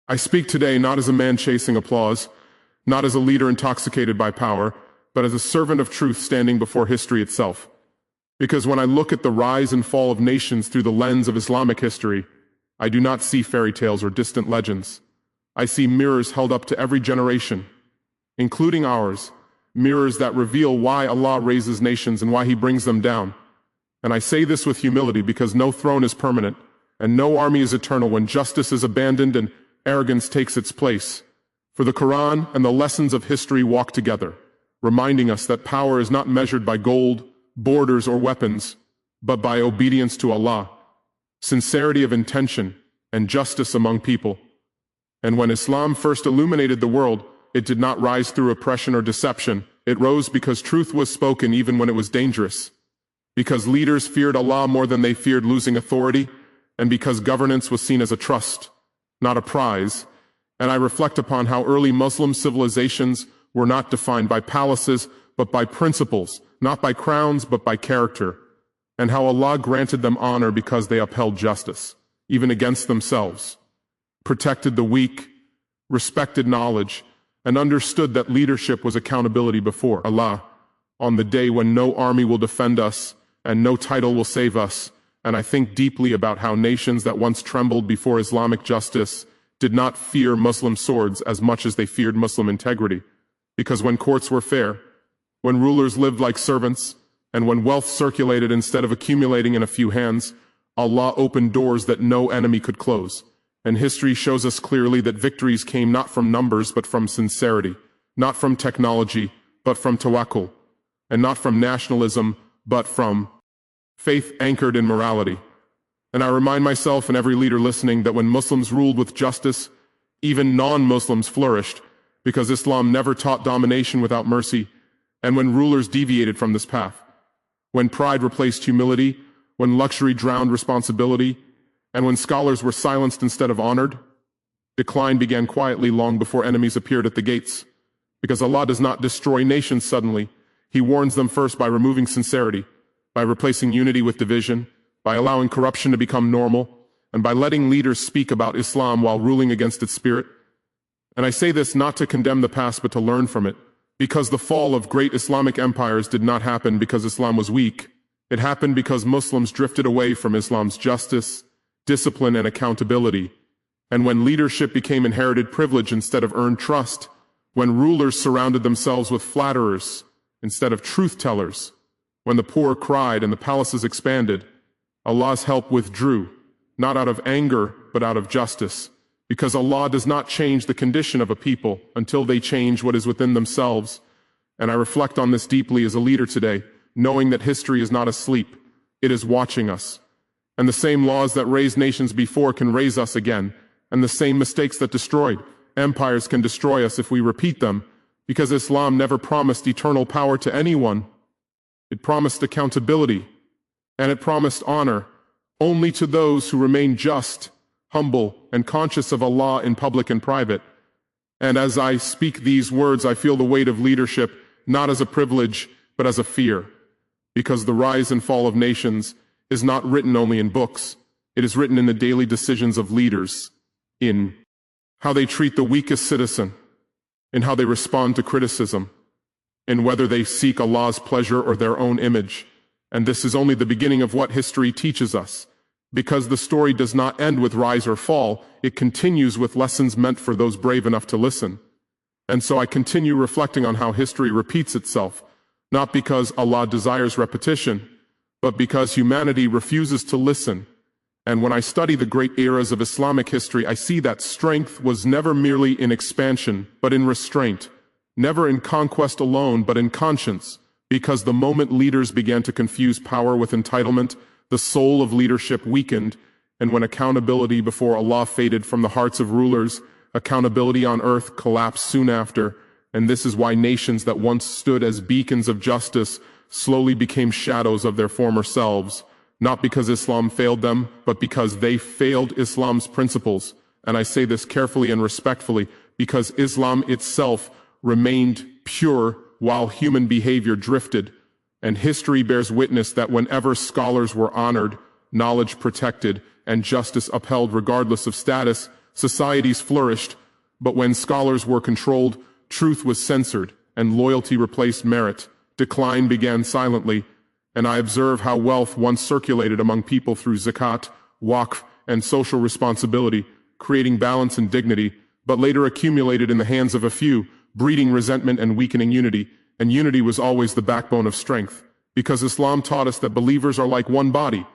I speak today not as a man chasing applause, not as a leader intoxicated by power, but as a servant of truth standing before history itself. Because when I look at the rise and fall of nations through the lens of Islamic history, I do not see fairy tales or distant legends. I see mirrors held up to every generation, including ours, mirrors that reveal why Allah raises nations and why He brings them down. And I say this with humility because no throne is permanent, and no army is eternal when justice is abandoned and arrogance takes its place. For the Quran and the lessons of history walk together, reminding us that power is not measured by gold, borders, or weapons, but by obedience to Allah, sincerity of intention, and justice among people. And when Islam first illuminated the world, it did not rise through oppression or deception. It rose because truth was spoken even when it was dangerous, because leaders feared Allah more than they feared losing authority, and because governance was seen as a trust, not a prize. And I reflect upon how early Muslim civilizations were not defined by palaces, but by principles, not by crowns, but by character, and how Allah granted them honor because they upheld justice, even against themselves, protected the weak, respected knowledge, and understood that leadership was accountability before Allah, on the day when no army will defend us and no title will save us. And I think deeply about how nations that once trembled before Islamic justice did not fear Muslim swords as much as they feared Muslim integrity. Because when courts were fair, when rulers lived like servants, and when wealth circulated instead of accumulating in a few hands, Allah opened doors that no enemy could close. And history shows us clearly that victories came not from numbers but from sincerity, not from technology but from tawakkul, and not from nationalism but from faith anchored in morality. And I remind myself and every leader listening that when Muslims ruled with justice, even non-Muslims flourished, because Islam never taught domination without mercy, and when rulers deviated from this path, when pride replaced humility, when luxury drowned responsibility, and when scholars were silenced instead of honored, decline began quietly long before enemies appeared at the gates. Because Allah does not destroy nations suddenly. He warns them first by removing sincerity, by replacing unity with division, by allowing corruption to become normal, and by letting leaders speak about Islam while ruling against its spirit. And I say this not to condemn the past but to learn from it, because the fall of great Islamic empires did not happen because Islam was weak. It happened because Muslims drifted away from Islam's justice, discipline, and accountability. And when leadership became inherited privilege instead of earned trust, when rulers surrounded themselves with flatterers instead of truth-tellers, when the poor cried and the palaces expanded, Allah's help withdrew, not out of anger, but out of justice, because Allah does not change the condition of a people until they change what is within themselves. And I reflect on this deeply as a leader today, knowing that history is not asleep, it is watching us. And the same laws that raised nations before can raise us again, and the same mistakes that destroyed empires can destroy us if we repeat them, because Islam never promised eternal power to anyone. It promised accountability, and it promised honor only to those who remain just, humble, and conscious of Allah in public and private. And as I speak these words, I feel the weight of leadership, not as a privilege, but as a fear, because the rise and fall of nations is not written only in books. It is written in the daily decisions of leaders, in how they treat the weakest citizen, in how they respond to criticism, in whether they seek Allah's pleasure or their own image. And this is only the beginning of what history teaches us, because the story does not end with rise or fall, it continues with lessons meant for those brave enough to listen. And so I continue reflecting on how history repeats itself, not because Allah desires repetition, but because humanity refuses to listen. And when I study the great eras of Islamic history, I see that strength was never merely in expansion, but in restraint, never in conquest alone, but in conscience, because the moment leaders began to confuse power with entitlement, the soul of leadership weakened, and when accountability before Allah faded from the hearts of rulers, accountability on earth collapsed soon after. And this is why nations that once stood as beacons of justice slowly became shadows of their former selves, not because Islam failed them, but because they failed Islam's principles. And I say this carefully and respectfully, because Islam itself remained pure while human behavior drifted. And history bears witness that whenever scholars were honored, knowledge protected, and justice upheld regardless of status, societies flourished, but when scholars were controlled, truth was censored, and loyalty replaced merit. Decline began silently, and I observe how wealth once circulated among people through zakat, waqf, and social responsibility, creating balance and dignity, but later accumulated in the hands of a few, breeding resentment and weakening unity, and unity was always the backbone of strength, because Islam taught us that believers are like one body.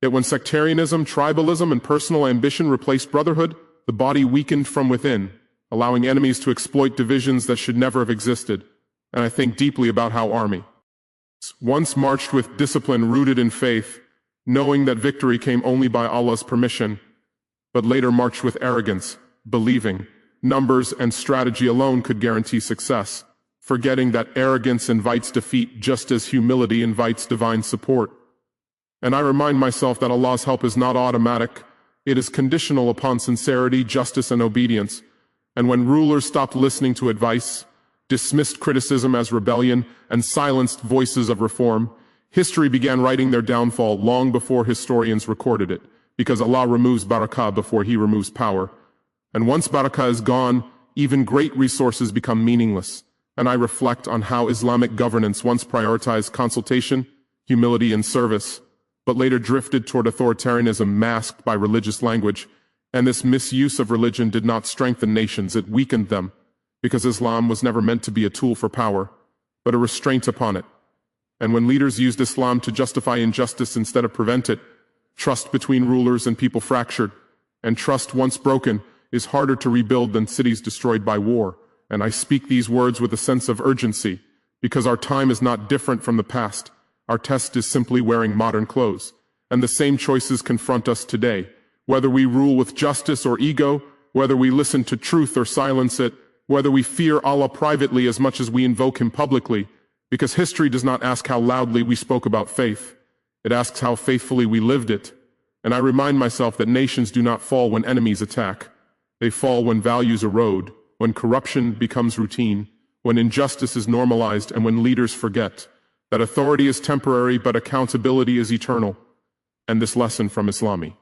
Yet when sectarianism, tribalism, and personal ambition replaced brotherhood, the body weakened from within, allowing enemies to exploit divisions that should never have existed. And I think deeply about how armies once marched with discipline rooted in faith, knowing that victory came only by Allah's permission, but later marched with arrogance, believing numbers and strategy alone could guarantee success, forgetting that arrogance invites defeat just as humility invites divine support. And I remind myself that Allah's help is not automatic. It is conditional upon sincerity, justice, and obedience. And when rulers stopped listening to advice, dismissed criticism as rebellion, and silenced voices of reform, history began writing their downfall long before historians recorded it, because Allah removes barakah before He removes power. And once barakah is gone, even great resources become meaningless. And I reflect on how Islamic governance once prioritized consultation, humility, and service, but later drifted toward authoritarianism masked by religious language. And this misuse of religion did not strengthen nations, it weakened them, because Islam was never meant to be a tool for power, but a restraint upon it. And when leaders used Islam to justify injustice instead of prevent it, trust between rulers and people fractured, and trust once broken is harder to rebuild than cities destroyed by war. And I speak these words with a sense of urgency, because our time is not different from the past. Our test is simply wearing modern clothes, and the same choices confront us today. Whether we rule with justice or ego, whether we listen to truth or silence it, whether we fear Allah privately as much as we invoke Him publicly, because history does not ask how loudly we spoke about faith. It asks how faithfully we lived it. And I remind myself that nations do not fall when enemies attack. They fall when values erode, when corruption becomes routine, when injustice is normalized, and when leaders forget that authority is temporary but accountability is eternal. And this lesson from Islami.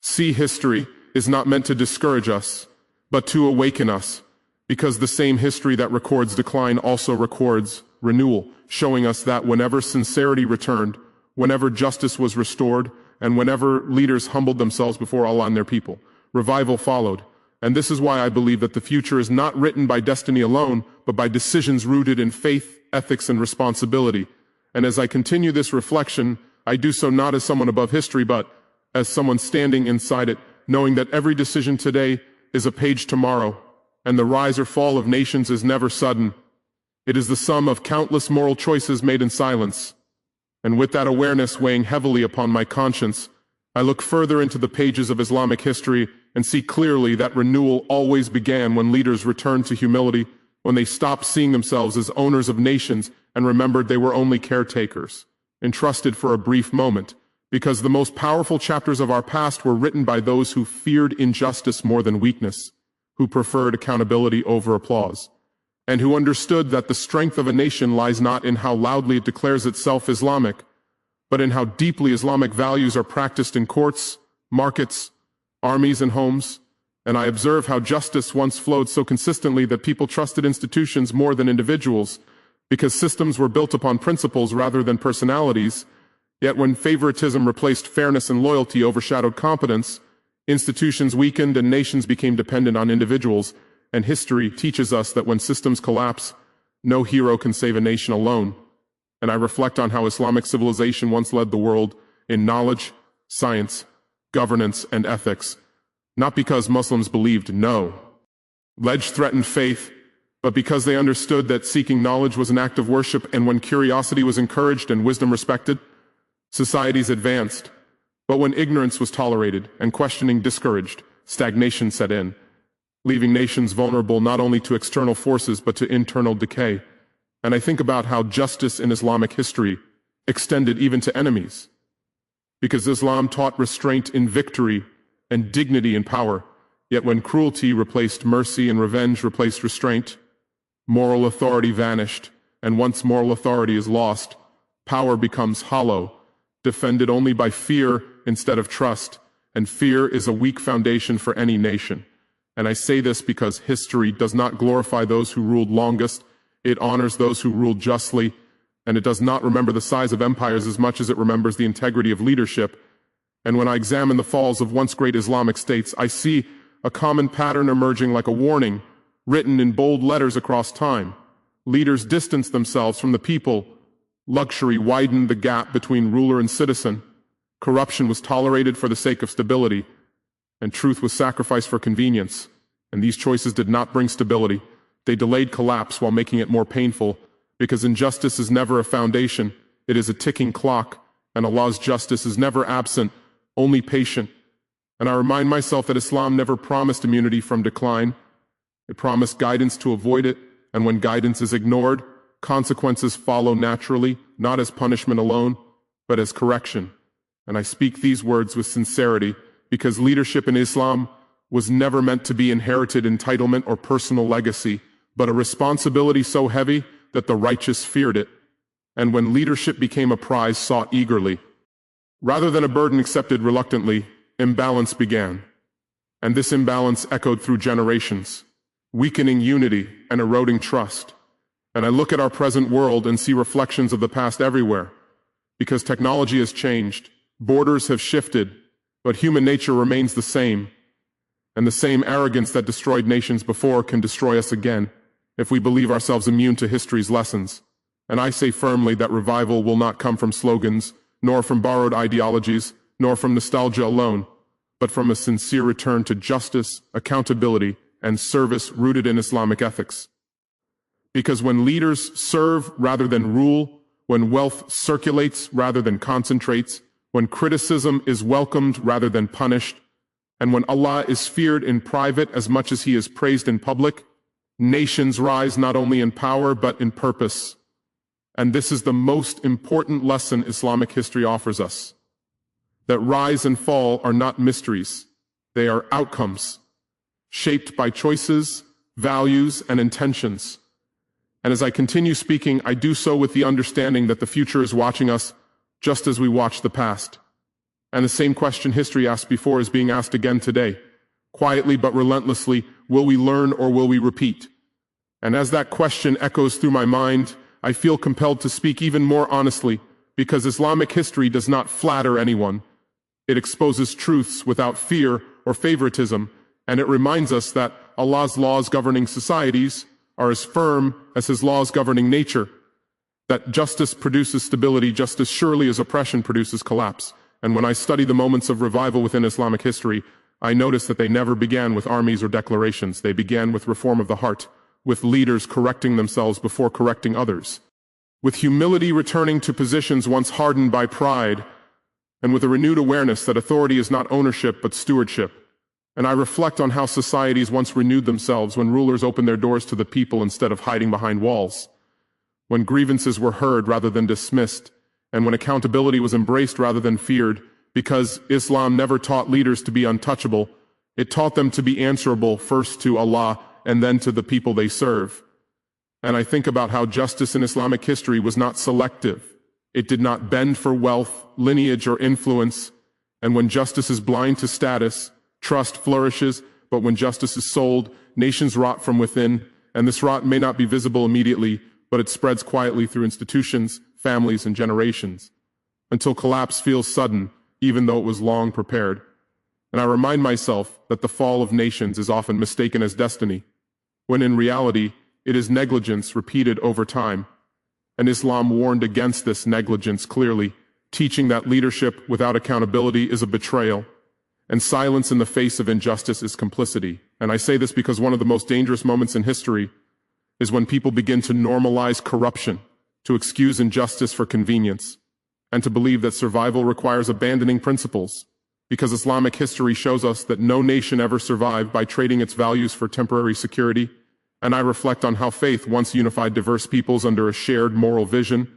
See, history is not meant to discourage us, but to awaken us, because the same history that records decline also records renewal, showing us that whenever sincerity returned, whenever justice was restored, and whenever leaders humbled themselves before Allah and their people, revival followed. And this is why I believe that the future is not written by destiny alone, but by decisions rooted in faith, ethics, and responsibility. And as I continue this reflection, I do so not as someone above history, but as someone standing inside it, knowing that every decision today is a page tomorrow, and the rise or fall of nations is never sudden. It is the sum of countless moral choices made in silence. And with that awareness weighing heavily upon my conscience, I look further into the pages of Islamic history and see clearly that renewal always began when leaders returned to humility, when they stopped seeing themselves as owners of nations and remembered they were only caretakers, entrusted for a brief moment, because the most powerful chapters of our past were written by those who feared injustice more than weakness, who preferred accountability over applause, and who understood that the strength of a nation lies not in how loudly it declares itself Islamic, but in how deeply Islamic values are practiced in courts, markets, armies, and homes. And I observe how justice once flowed so consistently that people trusted institutions more than individuals, because systems were built upon principles rather than personalities. Yet when favoritism replaced fairness and loyalty overshadowed competence, institutions weakened and nations became dependent on individuals. And history teaches us that when systems collapse, no hero can save a nation alone. And I reflect on how Islamic civilization once led the world in knowledge, science, governance, and ethics, not because Muslims believed no. Ledge threatened faith, but because they understood that seeking knowledge was an act of worship, and when curiosity was encouraged and wisdom respected, societies advanced. But when ignorance was tolerated and questioning discouraged, stagnation set in, leaving nations vulnerable not only to external forces but to internal decay. And I think about how justice in Islamic history extended even to enemies, because Islam taught restraint in victory and dignity in power. Yet when cruelty replaced mercy and revenge replaced restraint, moral authority vanished, and once moral authority is lost, power becomes hollow, defended only by fear instead of trust, and fear is a weak foundation for any nation. And I say this because history does not glorify those who ruled longest, it honors those who ruled justly, and it does not remember the size of empires as much as it remembers the integrity of leadership. And when I examine the falls of once great Islamic states, I see a common pattern emerging like a warning, written in bold letters across time. Leaders distanced themselves from the people. Luxury widened the gap between ruler and citizen. Corruption was tolerated for the sake of stability, and truth was sacrificed for convenience. And these choices did not bring stability. They delayed collapse while making it more painful, because injustice is never a foundation, it is a ticking clock, and Allah's justice is never absent, only patient. And I remind myself that Islam never promised immunity from decline. It promised guidance to avoid it, and when guidance is ignored, consequences follow naturally, not as punishment alone, but as correction. And I speak these words with sincerity, because leadership in Islam was never meant to be inherited entitlement or personal legacy, but a responsibility so heavy that the righteous feared it, and when leadership became a prize sought eagerly, rather than a burden accepted reluctantly, imbalance began. And this imbalance echoed through generations, weakening unity and eroding trust. And I look at our present world and see reflections of the past everywhere, because technology has changed, borders have shifted, but human nature remains the same, and the same arrogance that destroyed nations before can destroy us again, if we believe ourselves immune to history's lessons. And I say firmly that revival will not come from slogans, nor from borrowed ideologies, nor from nostalgia alone, but from a sincere return to justice, accountability, and service rooted in Islamic ethics. Because when leaders serve rather than rule, when wealth circulates rather than concentrates, when criticism is welcomed rather than punished, and when Allah is feared in private as much as He is praised in public, nations rise not only in power but in purpose. And this is the most important lesson Islamic history offers us. That rise and fall are not mysteries, they are outcomes, shaped by choices, values, and intentions. And as I continue speaking, I do so with the understanding that the future is watching us just as we watch the past. And the same question history asked before is being asked again today. Quietly but relentlessly, will we learn or will we repeat? And as that question echoes through my mind, I feel compelled to speak even more honestly, because Islamic history does not flatter anyone. It exposes truths without fear or favoritism, and it reminds us that Allah's laws governing societies are as firm as His laws governing nature, that justice produces stability just as surely as oppression produces collapse. And when I study the moments of revival within Islamic history, I notice that they never began with armies or declarations. They began with reform of the heart, with leaders correcting themselves before correcting others, with humility returning to positions once hardened by pride, and with a renewed awareness that authority is not ownership but stewardship. And I reflect on how societies once renewed themselves when rulers opened their doors to the people instead of hiding behind walls, when grievances were heard rather than dismissed, and when accountability was embraced rather than feared, because Islam never taught leaders to be untouchable. It taught them to be answerable first to Allah and then to the people they serve. And I think about how justice in Islamic history was not selective. It did not bend for wealth, lineage, or influence. And when justice is blind to status, trust flourishes, but when justice is sold, nations rot from within, and this rot may not be visible immediately, but it spreads quietly through institutions, families, and generations, until collapse feels sudden, even though it was long prepared. And I remind myself that the fall of nations is often mistaken as destiny, when in reality, it is negligence repeated over time. And Islam warned against this negligence clearly, teaching that leadership without accountability is a betrayal, and silence in the face of injustice is complicity. And I say this because one of the most dangerous moments in history is when people begin to normalize corruption, to excuse injustice for convenience, and to believe that survival requires abandoning principles, because Islamic history shows us that no nation ever survived by trading its values for temporary security. And I reflect on how faith once unified diverse peoples under a shared moral vision,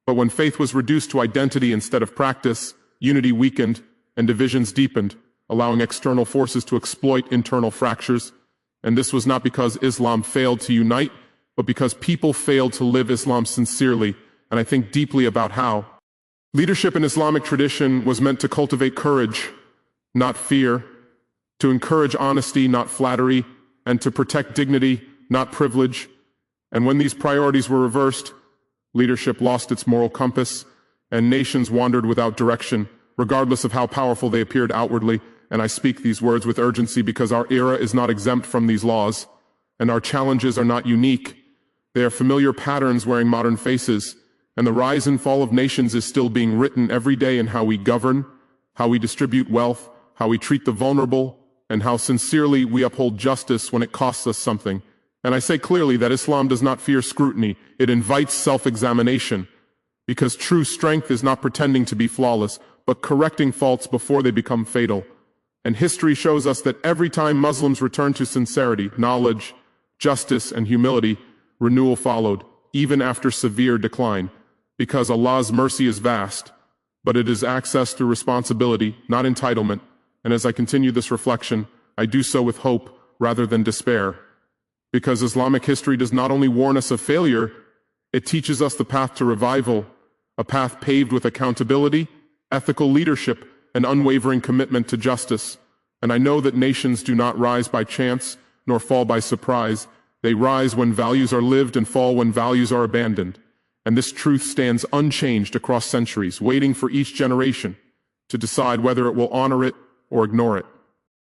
but when faith was reduced to identity instead of practice, unity weakened and divisions deepened, allowing external forces to exploit internal fractures. And this was not because Islam failed to unite, but because people failed to live Islam sincerely. And I think deeply about how leadership in Islamic tradition was meant to cultivate courage, not fear, to encourage honesty, not flattery, and to protect dignity, not privilege. And when these priorities were reversed, leadership lost its moral compass, and nations wandered without direction, regardless of how powerful they appeared outwardly. And I speak these words with urgency because our era is not exempt from these laws, and our challenges are not unique. They are familiar patterns wearing modern faces, and the rise and fall of nations is still being written every day in how we govern, how we distribute wealth, how we treat the vulnerable, and how sincerely we uphold justice when it costs us something. And I say clearly that Islam does not fear scrutiny, it invites self-examination, because true strength is not pretending to be flawless, but correcting faults before they become fatal. And history shows us that every time Muslims return to sincerity, knowledge, justice, and humility, renewal followed, even after severe decline, because Allah's mercy is vast, but it is accessed through responsibility, not entitlement. And as I continue this reflection, I do so with hope rather than despair, because Islamic history does not only warn us of failure, it teaches us the path to revival, a path paved with accountability, ethical leadership, and unwavering commitment to justice. And I know that nations do not rise by chance, nor fall by surprise. They rise when values are lived and fall when values are abandoned. And this truth stands unchanged across centuries, waiting for each generation to decide whether it will honor it or ignore it.